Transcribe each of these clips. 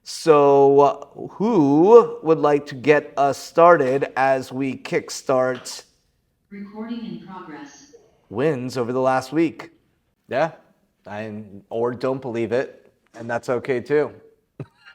So, who would like to get us started as we kickstart Recording in progress. wins over the last week? Yeah, or don't believe it, and that's okay too.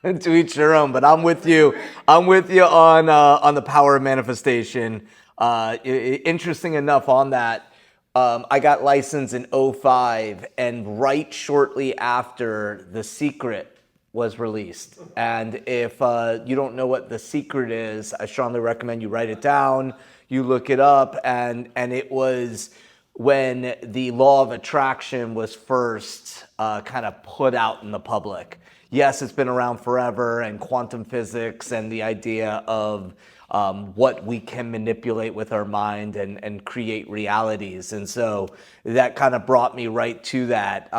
To each their own. But I'm with you. I'm with you on the power of manifestation. Interesting enough on that. I got licensed in '05, and right shortly after, The Secret was released. And if you don't know what The Secret is, I strongly recommend you write it down, you look it up, and it was when the law of attraction was first kind of put out in the public. Yes, it's been around forever, and quantum physics and the idea of what we can manipulate with our mind and create realities. And so that kind of brought me right to that.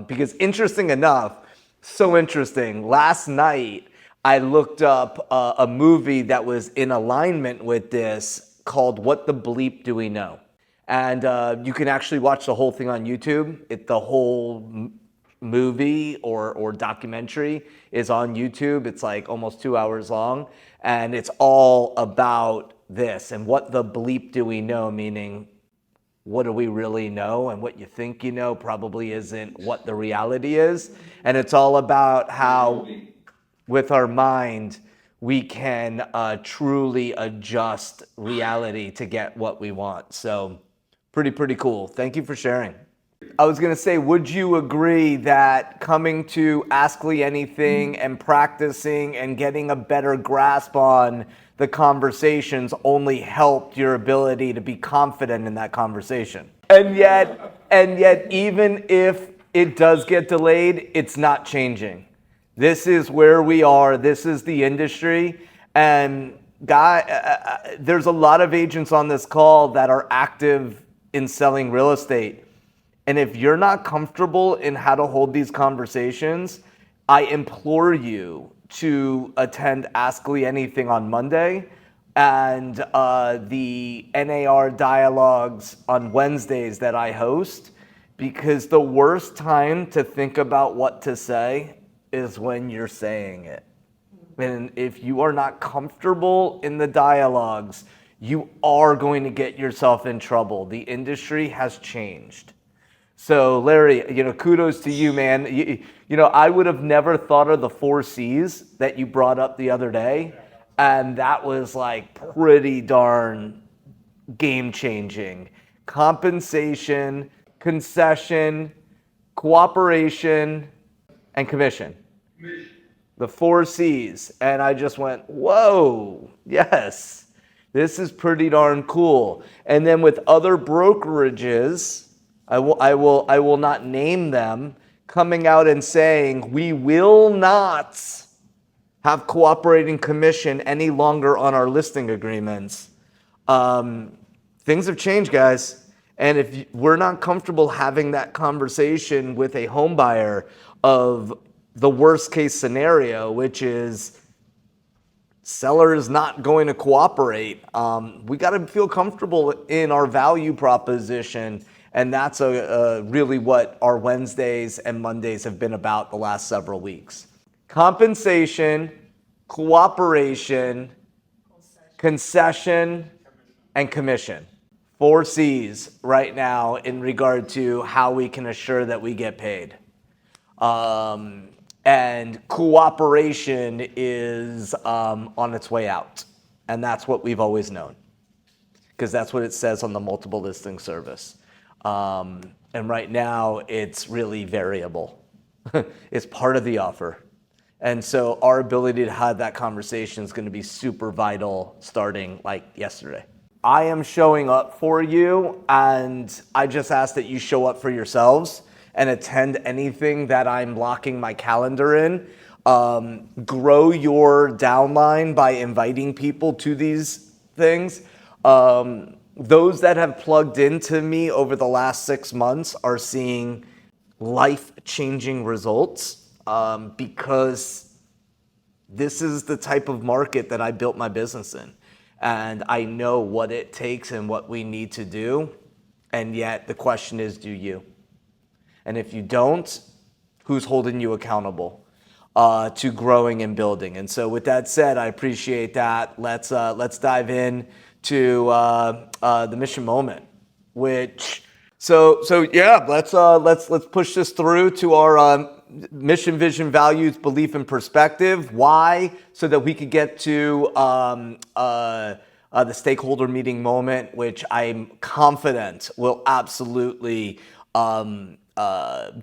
Because interesting enough, so interesting, last night I looked up a movie that was in alignment with this called What the Bleep Do We Know? And you can actually watch the whole thing on YouTube. The whole movie or documentary is on YouTube. It's like almost 2 hours long. And it's all about this and what the bleep do we know, meaning what do we really know, and what you think you know probably isn't what the reality is. And it's all about how with our mind we can truly adjust reality to get what we want. So pretty cool. Thank you for sharing. I was going to say, would you agree that coming to Ask Lee Anything and practicing and getting a better grasp on the conversations only helped your ability to be confident in that conversation? And yet, even if it does get delayed, it's not changing. This is where we are. This is the industry. And there's a lot of agents on this call that are active in selling real estate. And if you're not comfortable in how to hold these conversations, I implore you to attend Ask Lee Anything on Monday and the NAR dialogues on Wednesdays that I host, because the worst time to think about what to say is when you're saying it. And if you are not comfortable in the dialogues, you are going to get yourself in trouble. The industry has changed. So Larry, kudos to you, man. I would have never thought of the 4 C's that you brought up the other day. And that was like pretty darn game changing. Compensation, concession, cooperation, and commission. The 4 C's. And I just went, whoa, yes, this is pretty darn cool. And then with other brokerages, I will not name them, coming out and saying we will not have cooperating commission any longer on our listing agreements. Things have changed, guys. And if we're not comfortable having that conversation with a home buyer of the worst case scenario, which is seller is not going to cooperate, we got to feel comfortable in our value proposition. And that's really what our Wednesdays and Mondays have been about the last several weeks. Compensation, cooperation, concession, and commission. 4 C's right now in regard to how we can assure that we get paid. And cooperation is on its way out. And that's what we've always known, because that's what it says on the multiple listing service. And right now, it's really variable. It's part of the offer. And so our ability to have that conversation is going to be super vital starting like yesterday. I am showing up for you, and I just ask that you show up for yourselves and attend anything that I'm blocking my calendar in. Grow your downline by inviting people to these things. Those that have plugged into me over the last 6 months are seeing life-changing results because this is the type of market that I built my business in. And I know what it takes and what we need to do. And yet the question is, do you? And if you don't, who's holding you accountable? to growing and building. And so with that said, I appreciate that. Let's dive in to the mission moment, which yeah, let's push this through to our mission, vision, values, belief, and perspective. Why? So that we could get to the stakeholder meeting moment, which I'm confident will absolutely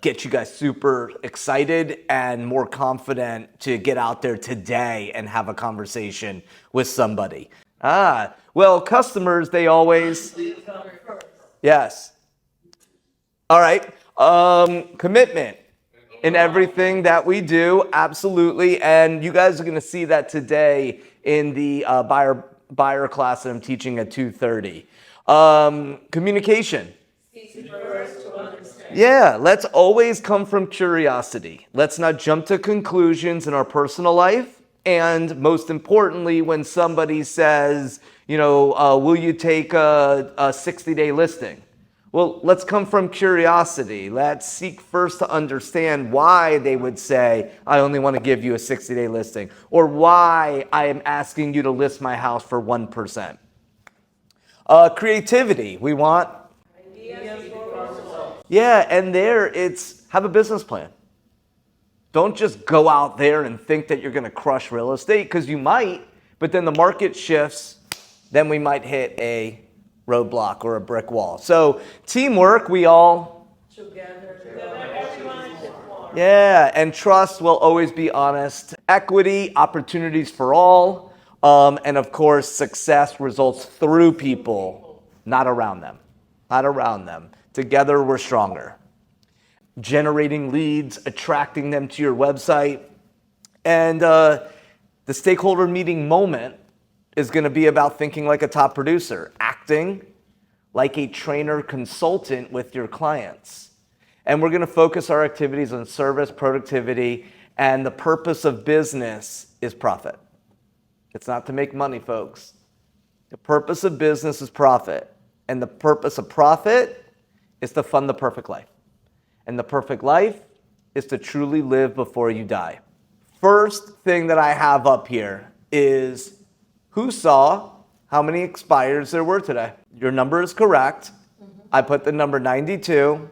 get you guys super excited and more confident to get out there today and have a conversation with somebody. Well, customers, they always... Yes. All right. Commitment in everything that we do, absolutely. And you guys are going to see that today in the buyer class that I'm teaching at 2:30. Communication. Yeah, let's always come from curiosity. Let's not jump to conclusions in our personal life. And most importantly, when somebody says, will you take a 60-day listing? Well, let's come from curiosity. Let's seek first to understand why they would say, I only want to give you a 60-day listing, or why I am asking you to list my house for 1%. Creativity. We want ideas. Yeah, and there it's have a business plan. Don't just go out there and think that you're going to crush real estate, because you might, but then the market shifts, then we might hit a roadblock or a brick wall. So teamwork, we all together. Yeah, and trust will always be honest. Equity, opportunities for all, and of course, success results through people, not around them. Not around them. Together, we're stronger. Generating leads, attracting them to your website, and the stakeholder meeting moment is going to be about thinking like a top producer, acting like a trainer consultant with your clients. And we're going to focus our activities on service, productivity, and the purpose of business is profit. It's not to make money, folks. The purpose of business is profit. And the purpose of profit is to fund the perfect life. And the perfect life is to truly live before you die. First thing that I have up here is who saw how many expires there were today? Your number is correct. I put the number 92,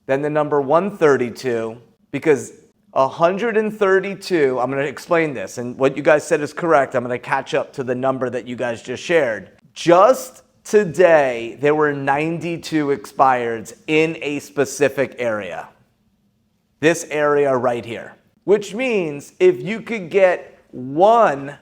then the number 132, because 132, I'm going to explain this, and what you guys said is correct. I'm going to catch up to the number that you guys just shared. Just today, there were 92 expireds in a specific area. This area right here. Which means if you could get one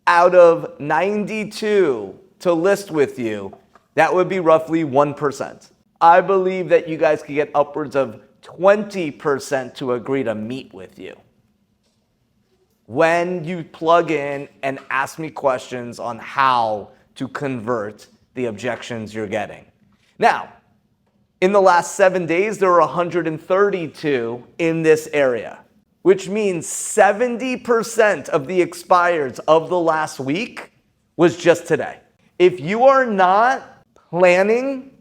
out of 92 to list with you, that would be roughly 1%. I believe that you guys could get upwards of 20% to agree to meet with you when you plug in and ask me questions on how to convert the objections you're getting. Now, in the last 7 days, there were 132 in this area, which means 70% of the expires of the last week was just today. If you are not planning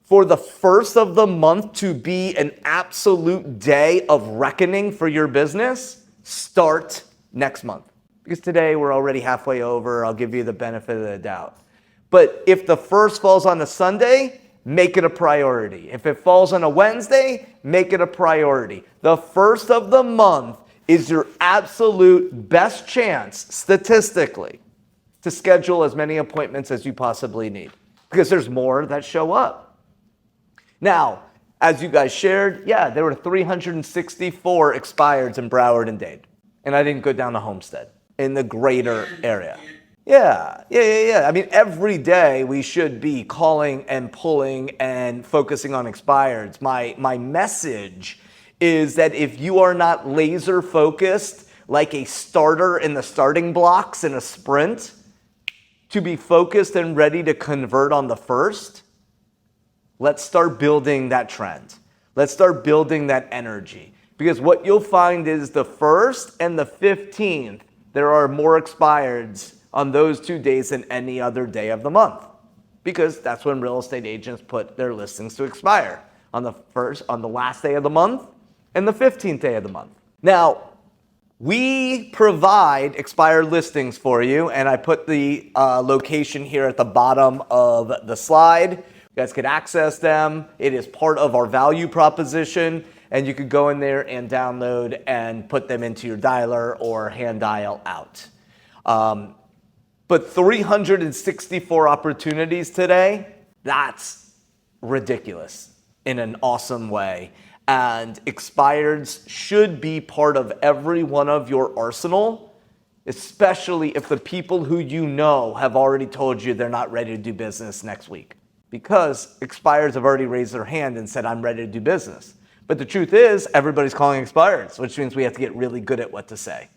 for the first of the month to be an absolute day of reckoning for your business, start next month. Because today we're already halfway over. I'll give you the benefit of the doubt. But if the first falls on a Sunday, make it a priority. If it falls on a Wednesday, make it a priority. The first of the month is your absolute best chance, statistically, to schedule as many appointments as you possibly need. Because there's more that show up. Now, as you guys shared, yeah, there were 364 expireds in Broward and Dade. And I didn't go down to Homestead in the greater area. Yeah. I mean, every day we should be calling and pulling and focusing on expireds. My message is that if you are not laser focused, like a starter in the starting blocks in a sprint, to be focused and ready to convert on the first, let's start building that trend. Let's start building that energy. Because what you'll find is the 1st and the 15th, there are more expireds on those 2 days than any other day of the month. Because that's when real estate agents put their listings to expire, on the last day of the month and the 15th day of the month. Now, We provide expired listings for you, and I put the location here at the bottom of the slide. You guys can access them. It is part of our value proposition, and you could go in there and download and put them into your dialer or hand dial out. But 364 opportunities today, that's ridiculous in an awesome way. And expireds should be part of every one of your arsenal, especially if the people who you know have already told you they're not ready to do business next week. Because expireds have already raised their hand and said, I'm ready to do business. But the truth is, everybody's calling expireds, which means we have to get really good at what to say.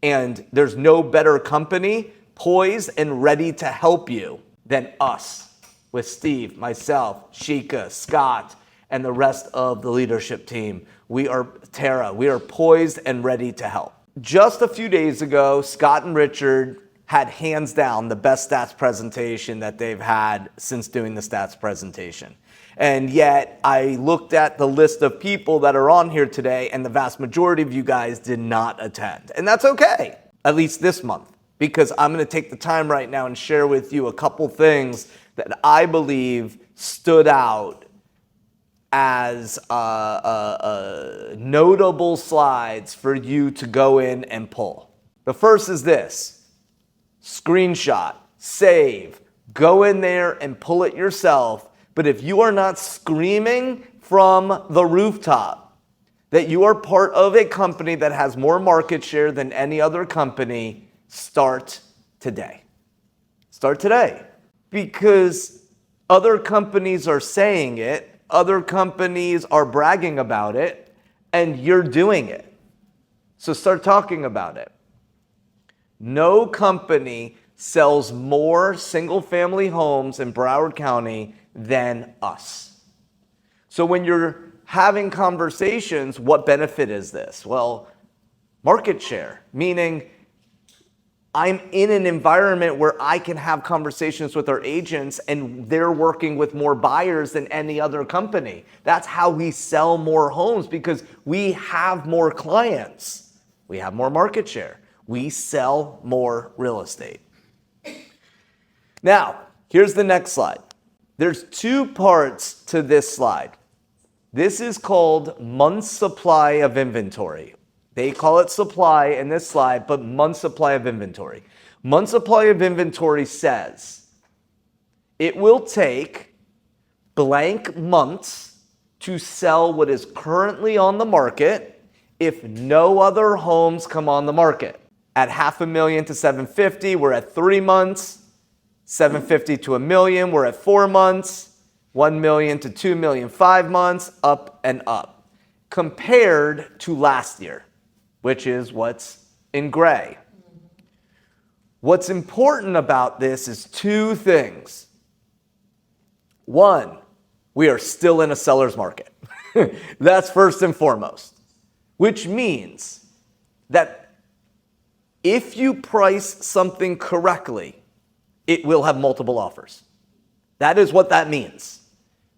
And there's no better company poised and ready to help you than us, with Steve, myself, Sheikah, Scott, and the rest of the leadership team. We are poised and ready to help. Just a few days ago, Scott and Richard had hands down the best stats presentation that they've had since doing the stats presentation. And yet I looked at the list of people that are on here today, and the vast majority of you guys did not attend. And that's okay, at least this month, because I'm going to take the time right now and share with you a couple things that I believe stood out as notable slides for you to go in and pull. The first is this: screenshot, save, go in there and pull it yourself. But if you are not screaming from the rooftop that you are part of a company that has more market share than any other company, start today. Start today. Because other companies are saying it, other companies are bragging about it, and you're doing it. So start talking about it. No company sells more single-family homes in Broward County than us. So when you're having conversations, what benefit is this? Well, market share, meaning I'm in an environment where I can have conversations with our agents and they're working with more buyers than any other company. That's how we sell more homes, because we have more clients. We have more market share. We sell more real estate. Now, here's the next slide. There's two parts to this slide. This is called month's supply of inventory. They call it supply in this slide, but month's supply of inventory. Month's supply of inventory says it will take blank months to sell what is currently on the market if no other homes come on the market. At $500,000 to $750,000, we're at 3 months. $750,000 to $1 million, we're at 4 months. $1 million to $2 million, 5 months, up and up. Compared to last year, which is what's in gray. What's important about this is two things. One, we are still in a seller's market. That's first and foremost, which means that if you price something correctly, it will have multiple offers. That is what that means,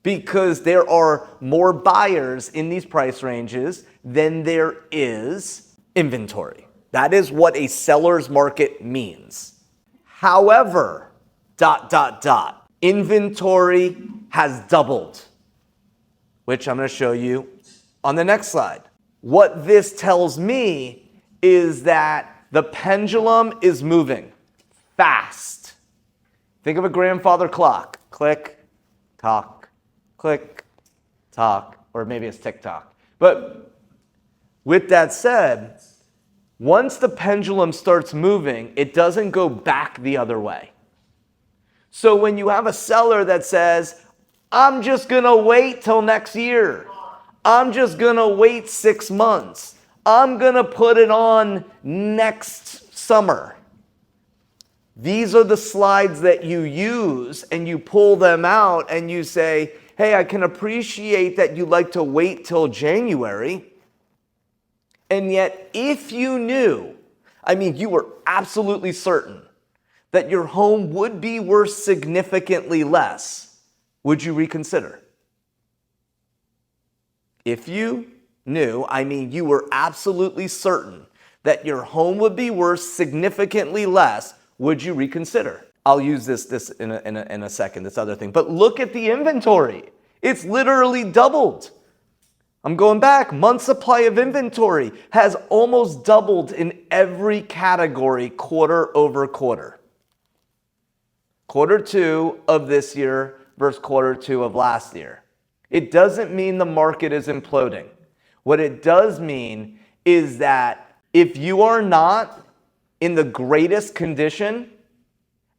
because there are more buyers in these price ranges than there is inventory. That is what a seller's market means. However, inventory has doubled, which I'm going to show you on the next slide. What this tells me is that the pendulum is moving fast. Think of a grandfather clock. Click, tock, click, tock, or maybe it's tick-tock. But with that said, once the pendulum starts moving, it doesn't go back the other way. So when you have a seller that says, I'm just going to wait till next year. I'm just going to wait 6 months. I'm going to put it on next summer. These are the slides that you use, and you pull them out and you say, hey, I can appreciate that you like to wait till January. And yet, if you knew, you were absolutely certain that your home would be worth significantly less, would you reconsider? If you knew, you were absolutely certain that your home would be worth significantly less, would you reconsider? I'll use this in a second, this other thing. But look at the inventory. It's literally doubled. I'm going back. Month supply of inventory has almost doubled in every category quarter over quarter. Quarter two of this year versus quarter two of last year. It doesn't mean the market is imploding. What it does mean is that if you are not in the greatest condition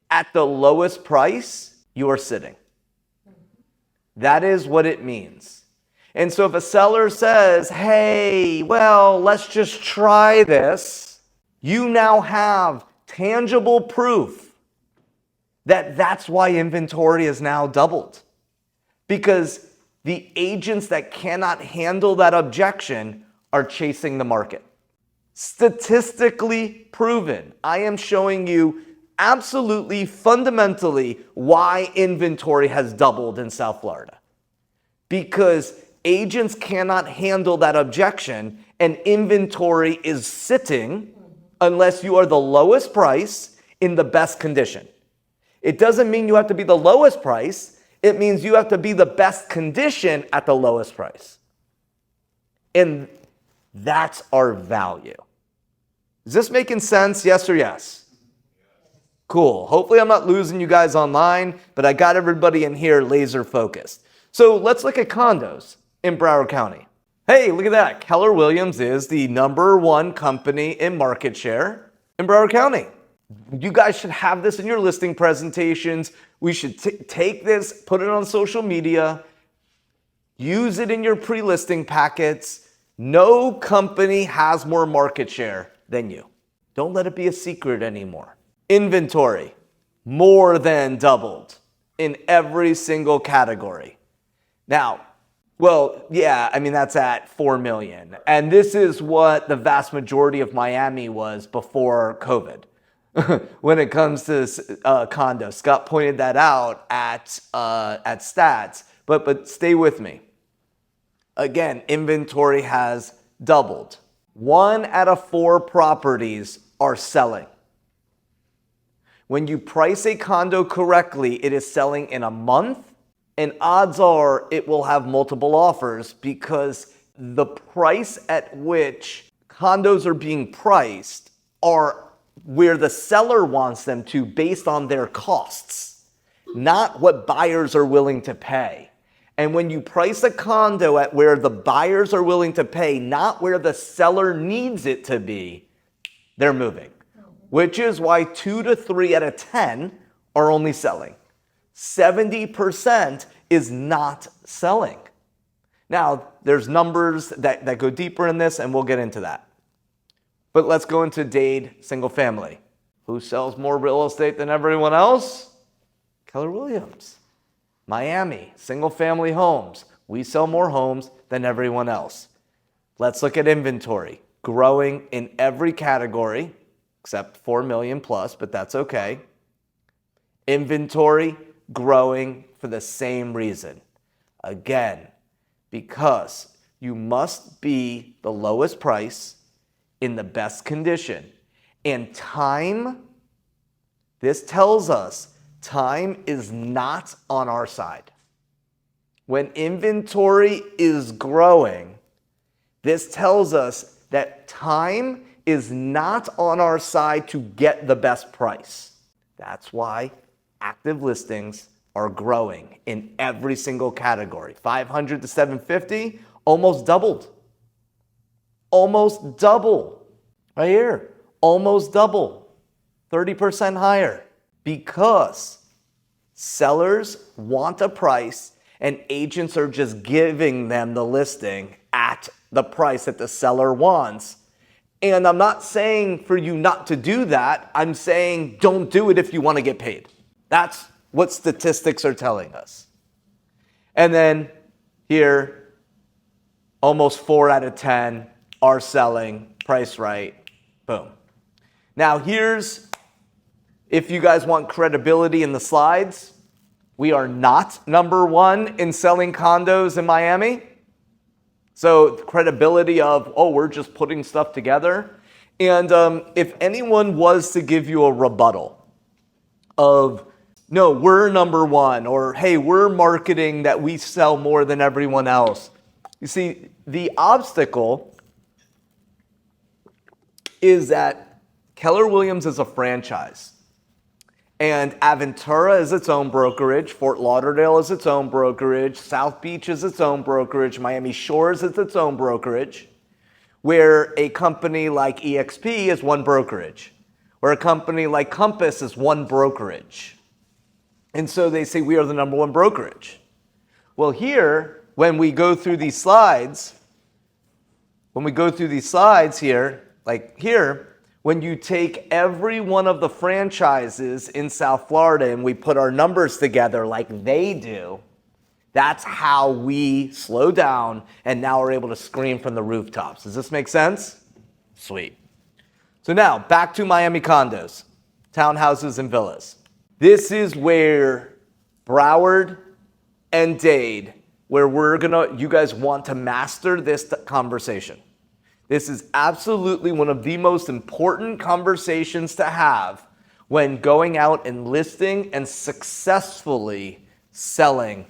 at the lowest price, you are sitting. That is what it means. And so if a seller says, hey, well, let's just try this, you now have tangible proof that that's why inventory is now doubled. Because the agents that cannot handle that objection are chasing the market. Statistically proven. I am showing you absolutely fundamentally why inventory has doubled in South Florida. Because agents cannot handle that objection and inventory is sitting unless you are the lowest price in the best condition. It doesn't mean you have to be the lowest price. It means you have to be the best condition at the lowest price. And that's our value. Is this making sense? Yes or yes? Cool. Hopefully I'm not losing you guys online, but I got everybody in here laser focused. So let's look at condos in Broward County. Hey, look at that. Keller Williams is the #1 company in market share in Broward County. You guys should have this in your listing presentations. We should take this, put it on social media, use it in your pre-listing packets. No company has more market share than you. Don't let it be a secret anymore. Inventory, more than doubled in every single category. Now, well, yeah, I mean, that's at 4 million. And this is what the vast majority of Miami was before COVID. When it comes to condos, Scott pointed that out at stats, but stay with me. Again, inventory has doubled. 1 out of 4 properties are selling. When you price a condo correctly, it is selling in a month, and odds are it will have multiple offers because the price at which condos are being priced are where the seller wants them to based on their costs, not what buyers are willing to pay. And when you price a condo at where the buyers are willing to pay, not where the seller needs it to be, they're moving. Which is why 2 to 3 out of 10 are only selling. 70% is not selling. Now, there's numbers that go deeper in this, and we'll get into that. But let's go into Dade single family. Who sells more real estate than everyone else? Keller Williams. Miami, single family homes. We sell more homes than everyone else. Let's look at inventory. Growing in every category, except 4 million plus, but that's okay. Inventory growing for the same reason. Again, because you must be the lowest price in the best condition. And time, this tells us time is not on our side. When inventory is growing, this tells us that time is not on our side to get the best price. That's why active listings are growing in every single category. 500 to 750, almost doubled. Almost double. Right here, almost double. 30% higher. Because sellers want a price and agents are just giving them the listing at the price that the seller wants. And I'm not saying for you not to do that. I'm saying don't do it if you want to get paid. That's what statistics are telling us. And then here, almost 4 out of 10 are selling, price right, boom. Now here's, if you guys want credibility in the slides, we are not #1 in selling condos in Miami. So the credibility of, oh, we're just putting stuff together. And if anyone was to give you a rebuttal of, no, we're number one, or hey, we're marketing that we sell more than everyone else. You see, the obstacle is that Keller Williams is a franchise. And Aventura is its own brokerage, Fort Lauderdale is its own brokerage, South Beach is its own brokerage, Miami Shores is its own brokerage, where a company like EXP is one brokerage, or a company like Compass is one brokerage. And so they say we are the number one brokerage. Well, here, when we go through these slides here, like here, when you take every one of the franchises in South Florida and we put our numbers together like they do, that's how we slow down and now are able to scream from the rooftops. Does this make sense? Sweet. So now, back to Miami condos, townhouses, and villas. This is where Broward and Dade, where you guys want to master this conversation. This is absolutely one of the most important conversations to have when going out and listing and successfully selling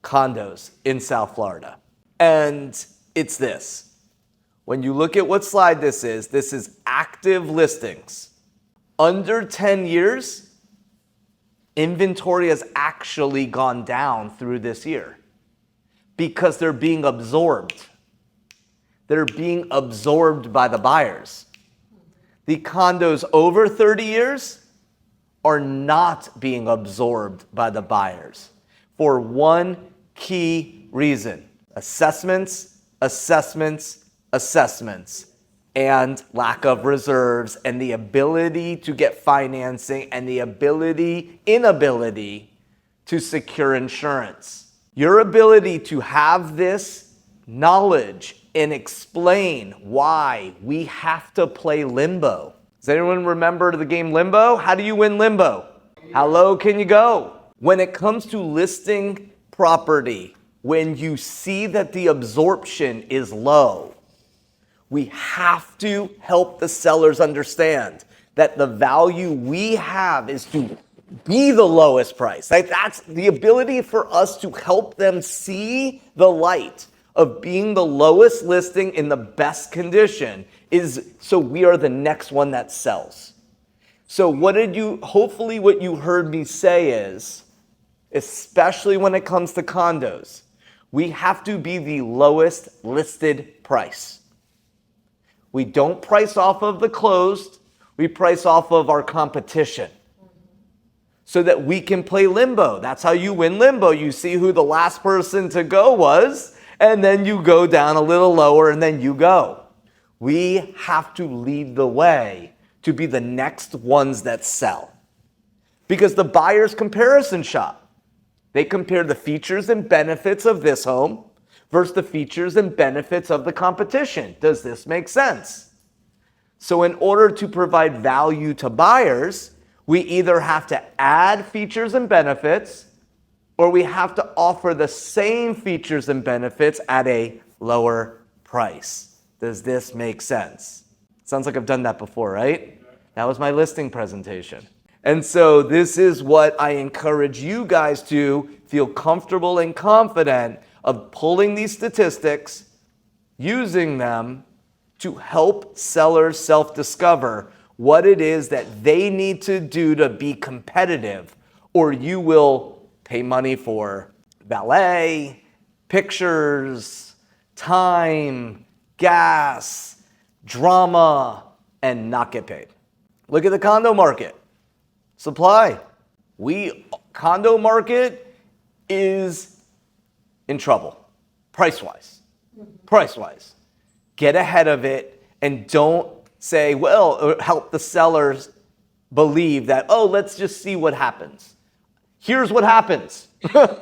condos in South Florida. And it's this. When you look at what slide this is active listings. Under 10 years, inventory has actually gone down through this year because they're being absorbed. They're being absorbed by the buyers. The condos over 30 years are not being absorbed by the buyers for one key reason: assessments, and lack of reserves, and the ability to get financing, and the inability to secure insurance. Your ability to have this knowledge and explain why we have to play Limbo. Does anyone remember the game Limbo? How do you win Limbo? How low can you go? When it comes to listing property, when you see that the absorption is low, we have to help the sellers understand that the value we have is to be the lowest price. Like, that's the ability for us to help them see the light of being the lowest listing in the best condition, is so we are the next one that sells. So hopefully what you heard me say is, especially when it comes to condos, we have to be the lowest listed price. We don't price off of the closed, we price off of our competition so that we can play Limbo. That's how you win Limbo. You see who the last person to go was, and then you go down a little lower, and then you go. We have to lead the way to be the next ones that sell. Because the buyer's comparison shop, they compare the features and benefits of this home versus the features and benefits of the competition. Does this make sense? So in order to provide value to buyers, we either have to add features and benefits, or we have to offer the same features and benefits at a lower price. Does this make sense? Sounds like I've done that before, right? That was my listing presentation. And so this is what I encourage you guys to feel comfortable and confident of pulling these statistics, using them to help sellers self-discover what it is that they need to do to be competitive, or you will pay money for valet, pictures, time, gas, drama, and not get paid. Look at the condo market. Supply. Condo market is in trouble, price-wise. Price-wise. Get ahead of it and don't say, well, help the sellers believe that, oh, let's just see what happens. Here's what happens. You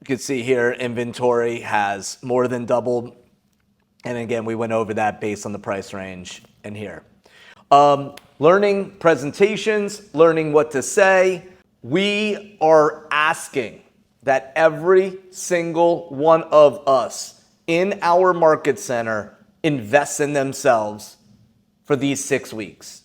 can see here, inventory has more than doubled. And again, we went over that based on the price range and here. Learning presentations, learning what to say. We are asking that every single one of us in our market center invests in themselves for these 6 weeks.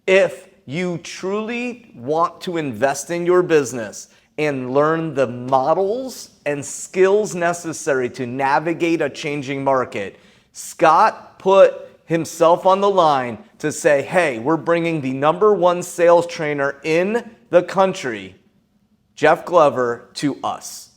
If you truly want to invest in your business and learn the models and skills necessary to navigate a changing market, Scott put himself on the line to say, hey, we're bringing the #1 sales trainer in the country, Jeff Glover, to us.